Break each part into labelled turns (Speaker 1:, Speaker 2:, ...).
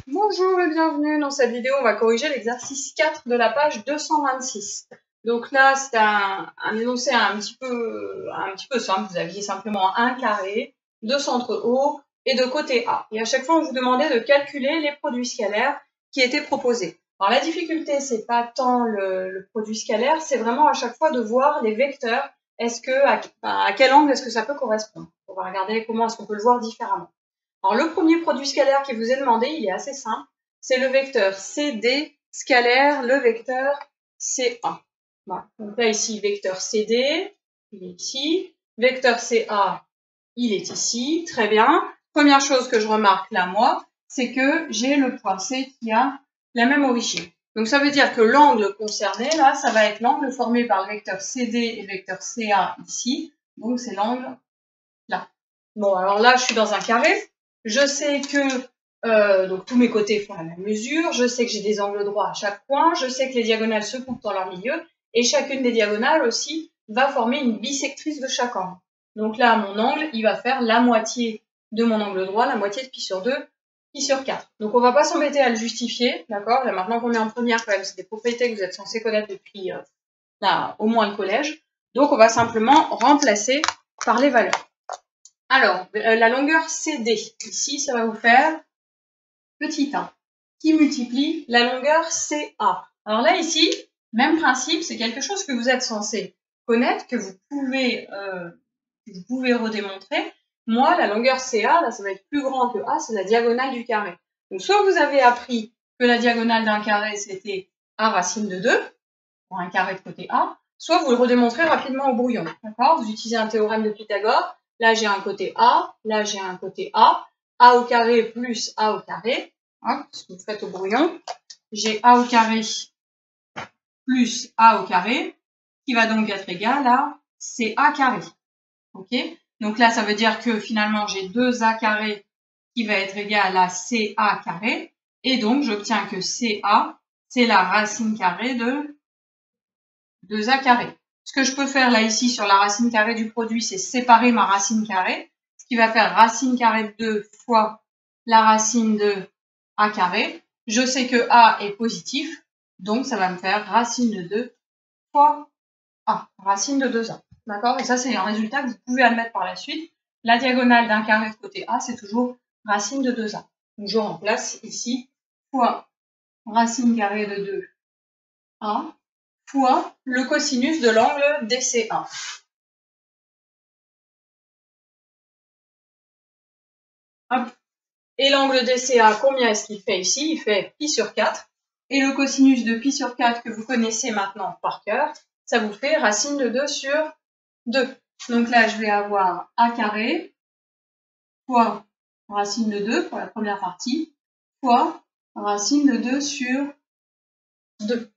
Speaker 1: Bonjour et bienvenue. Dans cette vidéo, on va corriger l'exercice 4 de la page 226. Donc là, c'est un énoncé un petit peu simple. Vous aviez simplement un carré, deux centres O et de côté A. Et à chaque fois, on vous demandait de calculer les produits scalaires qui étaient proposés. Alors la difficulté, c'est pas tant le produit scalaire, c'est vraiment à chaque fois de voir les vecteurs. À quel angle est-ce que ça peut correspondre? On va regarder comment est-ce qu'on peut le voir différemment. Alors, le premier produit scalaire qui vous est demandé, il est assez simple. C'est le vecteur CD scalaire le vecteur CA. Voilà. Donc là, ici, vecteur CD, il est ici. Vecteur CA, il est ici. Très bien. Première chose que je remarque là, moi, c'est que j'ai le point C qui a la même origine. Donc, ça veut dire que l'angle concerné, là, ça va être l'angle formé par le vecteur CD et le vecteur CA ici. Donc, c'est l'angle là. Bon, alors là, je suis dans un carré. Je sais que donc tous mes côtés font la même mesure, je sais que j'ai des angles droits à chaque point, je sais que les diagonales se coupent dans leur milieu, et chacune des diagonales aussi va former une bisectrice de chaque angle. Donc là, mon angle, il va faire la moitié de mon angle droit, la moitié de pi sur 2, pi sur 4. Donc on va pas s'embêter à le justifier, d'accord? Là, maintenant qu'on est en première, quand même, c'est des propriétés que vous êtes censés connaître depuis là, au moins le collège. Donc on va simplement remplacer par les valeurs. Alors, la longueur CD, ici, ça va vous faire petit 1, qui multiplie la longueur CA. Alors là, ici, même principe, c'est quelque chose que vous êtes censé connaître, que vous pouvez redémontrer. Moi, la longueur CA, là, ça va être plus grand que A, c'est la diagonale du carré. Donc, soit vous avez appris que la diagonale d'un carré, c'était A racine de 2, pour un carré de côté A, soit vous le redémontrez rapidement au brouillon. D'accord? Vous utilisez un théorème de Pythagore. Là, j'ai un côté A, là, j'ai un côté A au carré plus A au carré, hein, ce que vous faites au brouillon. J'ai A au carré plus A au carré, qui va donc être égal à CA carré. Ok? Donc là, ça veut dire que finalement, j'ai 2A carré qui va être égal à CA carré, et donc j'obtiens que CA, c'est la racine carrée de 2A carré. Ce que je peux faire là ici sur la racine carrée du produit, c'est séparer ma racine carrée, ce qui va faire racine carrée de 2 fois la racine de A carré. Je sais que A est positif, donc ça va me faire racine de 2 fois A, racine de 2A. D'accord? Et ça, c'est un résultat que vous pouvez admettre par la suite. La diagonale d'un carré de côté A, c'est toujours racine de 2A. Donc je remplace ici fois racine carrée de 2A fois le cosinus de l'angle DCA. Hop. Et l'angle DCA, combien est-ce qu'il fait ici? Il fait pi sur 4. Et le cosinus de pi sur 4 que vous connaissez maintenant par cœur, ça vous fait racine de 2 sur 2. Donc là, je vais avoir A carré fois racine de 2 pour la première partie, fois racine de 2 sur 2.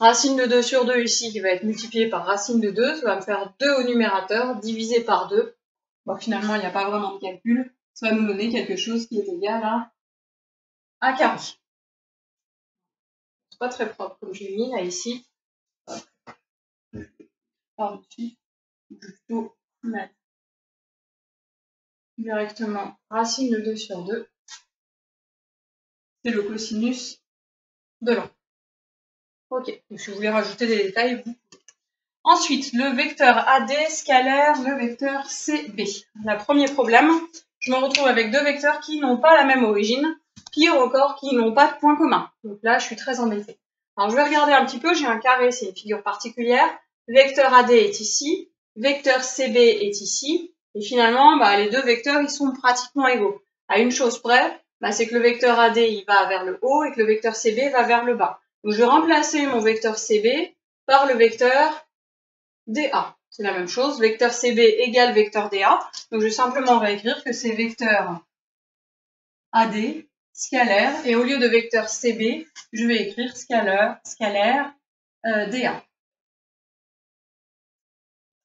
Speaker 1: Racine de 2 sur 2 ici, qui va être multiplié par racine de 2, ça va me faire 2 au numérateur, divisé par 2. Bon, finalement, il n'y a pas vraiment de calcul. Ça va nous donner quelque chose qui est égal à A carré. C'est pas très propre comme je l'ai mis là ici. Par-dessus, je vais plutôt mettre directement racine de 2 sur 2. C'est le cosinus de l'angle. Ok, donc si vous voulez rajouter des détails, vous pouvez. Ensuite, le vecteur AD scalaire le vecteur CB. Le premier problème, je me retrouve avec deux vecteurs qui n'ont pas la même origine, pire encore, qui n'ont pas de point commun. Donc là, je suis très embêtée. Alors, je vais regarder un petit peu, j'ai un carré, c'est une figure particulière. Vecteur AD est ici, vecteur CB est ici, et finalement, les deux vecteurs, ils sont pratiquement égaux. À une chose près, c'est que le vecteur AD, il va vers le haut, et que le vecteur CB va vers le bas. Donc, je vais remplacer mon vecteur CB par le vecteur DA. C'est la même chose, vecteur CB égale vecteur DA. Donc je vais simplement réécrire que c'est vecteur AD scalaire, et au lieu de vecteur CB, je vais écrire scalaire DA.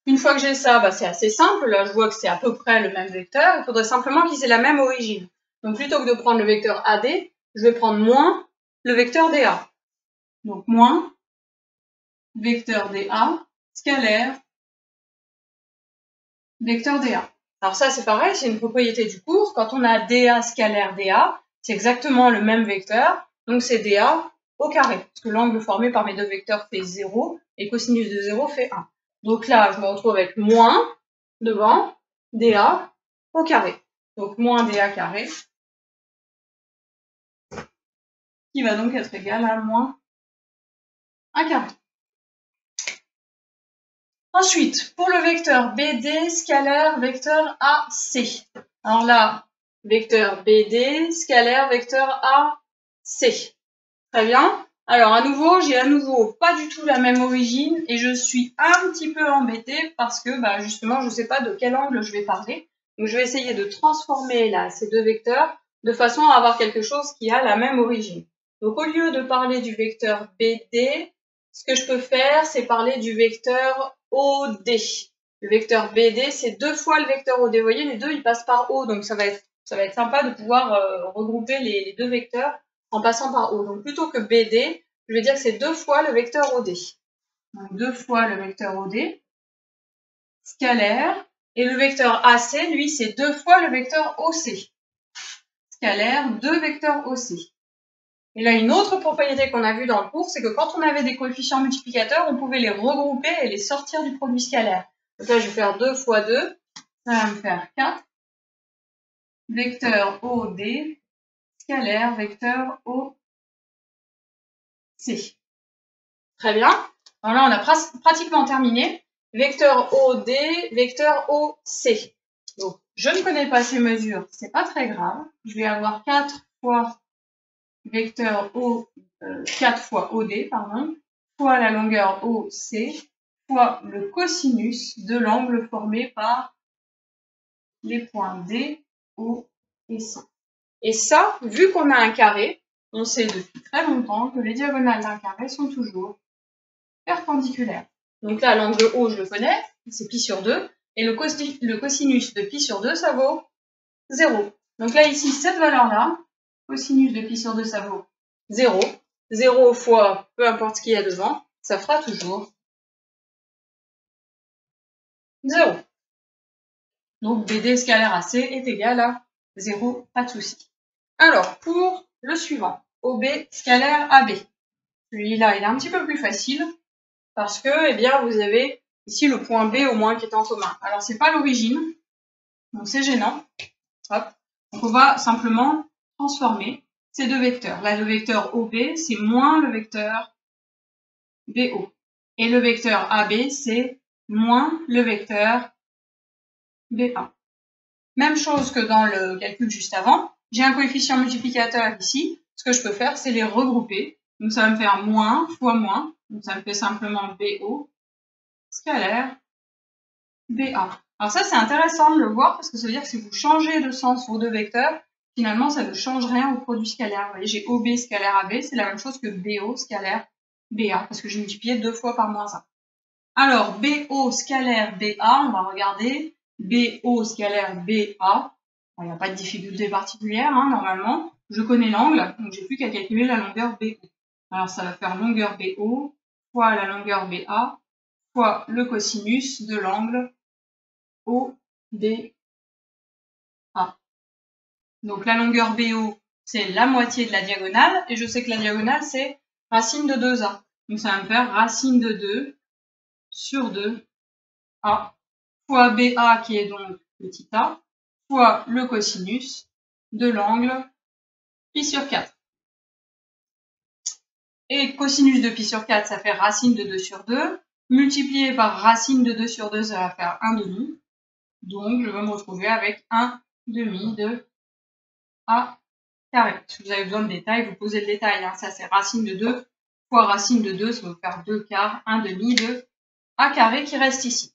Speaker 1: Une fois que j'ai ça, c'est assez simple. Là, je vois que c'est à peu près le même vecteur. Il faudrait simplement qu'ils aient la même origine. Donc plutôt que de prendre le vecteur AD, je vais prendre moins le vecteur DA. Donc moins vecteur DA scalaire vecteur DA. Alors ça, c'est pareil, c'est une propriété du cours. Quand on a DA scalaire DA, c'est exactement le même vecteur, donc c'est dA au carré, parce que l'angle formé par mes deux vecteurs fait 0, et cosinus de 0 fait 1. Donc là, je me retrouve avec moins devant dA au carré. Donc moins dA carré, qui va donc être égal à moins 1 carré. Ensuite, pour le vecteur BD, scalaire, vecteur AC. Alors là, vecteur BD, scalaire, vecteur AC. Très bien. Alors à nouveau, j'ai à nouveau pas du tout la même origine et je suis un petit peu embêtée parce que justement, je ne sais pas de quel angle je vais parler. Donc je vais essayer de transformer là ces deux vecteurs de façon à avoir quelque chose qui a la même origine. Donc au lieu de parler du vecteur BD, ce que je peux faire, c'est parler du vecteur OD. Le vecteur BD, c'est 2 fois le vecteur OD. Vous voyez, les deux, ils passent par O, donc ça va être sympa de pouvoir regrouper les deux vecteurs en passant par O. Donc plutôt que BD, je vais dire que c'est 2 fois le vecteur OD. Donc 2 fois le vecteur OD, scalaire, et le vecteur AC, lui, c'est 2 fois le vecteur OC. Scalaire, 2 vecteurs OC. Et là, une autre propriété qu'on a vue dans le cours, c'est que quand on avait des coefficients multiplicateurs, on pouvait les regrouper et les sortir du produit scalaire. Donc là, je vais faire 2 fois 2, ça va me faire 4. Vecteur OD, scalaire, vecteur OC. Très bien. Alors là, on a pratiquement terminé. Vecteur OD, vecteur OC. Donc, je ne connais pas ces mesures, c'est pas très grave. Je vais avoir 4 fois vecteur 4 fois OD, fois la longueur OC, fois le cosinus de l'angle formé par les points D, O et C. Et ça, vu qu'on a un carré, on sait depuis très longtemps que les diagonales d'un carré sont toujours perpendiculaires. Donc là, l'angle O, je le connais, c'est pi sur 2, et le cosinus de pi sur 2, ça vaut 0. Donc là, ici, cette valeur-là, cosinus de pi sur 2, ça vaut 0. 0 fois peu importe ce qu'il y a devant, ça fera toujours 0. Donc BD scalaire AC est égal à 0, pas de souci. Alors, pour le suivant, OB scalaire AB. Celui-là, il est un petit peu plus facile parce que, vous avez ici le point B au moins qui est en commun. Alors, c'est pas l'origine, donc c'est gênant. Hop. Donc, on va simplement transformer ces deux vecteurs. Là, le vecteur OB, c'est moins le vecteur BO. Et le vecteur AB, c'est moins le vecteur BA. Même chose que dans le calcul juste avant. J'ai un coefficient multiplicateur ici. Ce que je peux faire, c'est les regrouper. Donc, ça va me faire moins fois moins. Donc, ça me fait simplement BO scalaire BA. Alors ça, c'est intéressant de le voir parce que ça veut dire que si vous changez de sens vos deux vecteurs, finalement, ça ne change rien au produit scalaire. Vous voyez, j'ai OB scalaire AB, c'est la même chose que BO scalaire BA parce que j'ai multiplié 2 fois par moins 1. Alors, BO scalaire BA, on va regarder. BO scalaire BA, il n'y a pas de difficulté particulière, normalement. Je connais l'angle, donc j'ai plus qu'à calculer la longueur BO. Alors, ça va faire longueur BO fois la longueur BA fois le cosinus de l'angle ODA. Donc, la longueur BO, c'est la moitié de la diagonale, et je sais que la diagonale, c'est racine de 2A. Donc, ça va me faire racine de 2 sur 2A fois BA qui est donc petit a, fois le cosinus de l'angle pi sur 4. Et cosinus de pi sur 4, ça fait racine de 2 sur 2. Multiplié par racine de 2 sur 2, ça va faire 1 demi. Donc, je vais me retrouver avec 1 demi de a carré. Si vous avez besoin de détails, vous posez le détail. Ça, c'est racine de 2 fois racine de 2, ça va vous faire 2 quarts, 1 demi de a carré qui reste ici.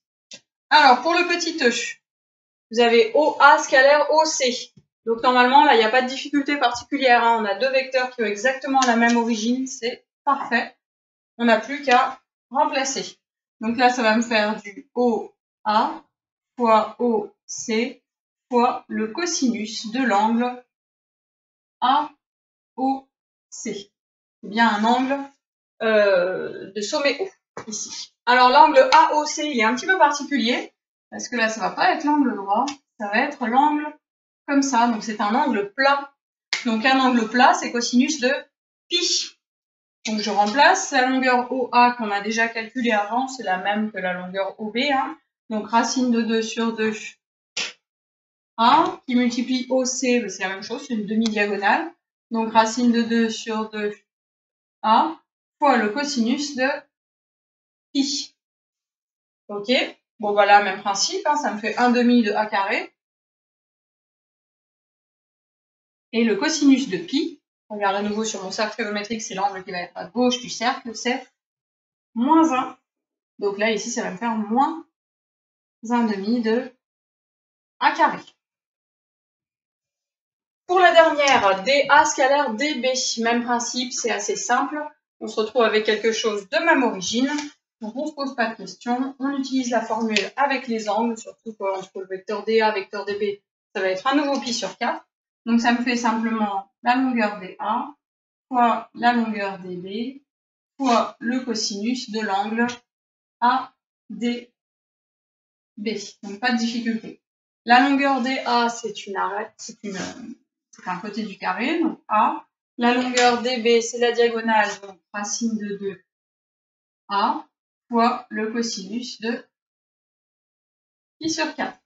Speaker 1: Alors, pour le petit e, vous avez OA scalaire OC. Donc, normalement, là, il n'y a pas de difficulté particulière. On a deux vecteurs qui ont exactement la même origine. C'est parfait. On n'a plus qu'à remplacer. Donc là, ça va me faire du OA fois OC fois le cosinus de l'angle AOC. C'est bien un angle de sommet haut, ici. Alors, l'angle AOC, il est un petit peu particulier. Parce que là, ça va pas être l'angle droit, ça va être l'angle comme ça. Donc, c'est un angle plat. Donc un angle plat, c'est cosinus de pi. Donc je remplace la longueur OA qu'on a déjà calculée avant, c'est la même que la longueur OB. Hein. Donc racine de 2 sur 2 A, qui multiplie OC, c'est la même chose, c'est une demi-diagonale. Donc racine de 2 sur 2 A, fois le cosinus de pi. Ok, bon voilà, même principe, hein, ça me fait 1/2 de A carré. Et le cosinus de pi, on regarde à nouveau sur mon cercle trigonométrique, c'est l'angle qui va être à gauche du cercle, c'est moins 1. Donc là, ici, ça va me faire moins 1/2 de A carré. Pour la dernière, dA scalaire dB, même principe, c'est assez simple. On se retrouve avec quelque chose de même origine. Donc on ne se pose pas de questions. On utilise la formule avec les angles, surtout entre le vecteur dA, vecteur dB, ça va être un nouveau pi sur 4. Donc ça me fait simplement la longueur dA fois la longueur dB fois le cosinus de l'angle ADB. Donc pas de difficulté. La longueur dA, c'est un côté du carré, donc A. La longueur dB, c'est la diagonale, donc racine de 2 A fois le cosinus de pi sur 4.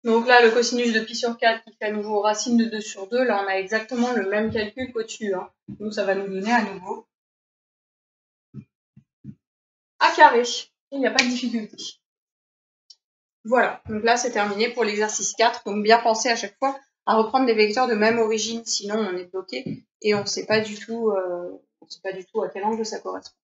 Speaker 1: Donc là, le cosinus de pi sur 4 qui fait à nouveau racine de 2 sur 2, là on a exactement le même calcul qu'au-dessus. Hein. Donc ça va nous donner à nouveau A carré. Il n'y a pas de difficulté. Voilà, donc là c'est terminé pour l'exercice 4. Donc bien penser à chaque fois à reprendre des vecteurs de même origine, sinon on est bloqué et on ne sait pas du tout à quel angle ça correspond.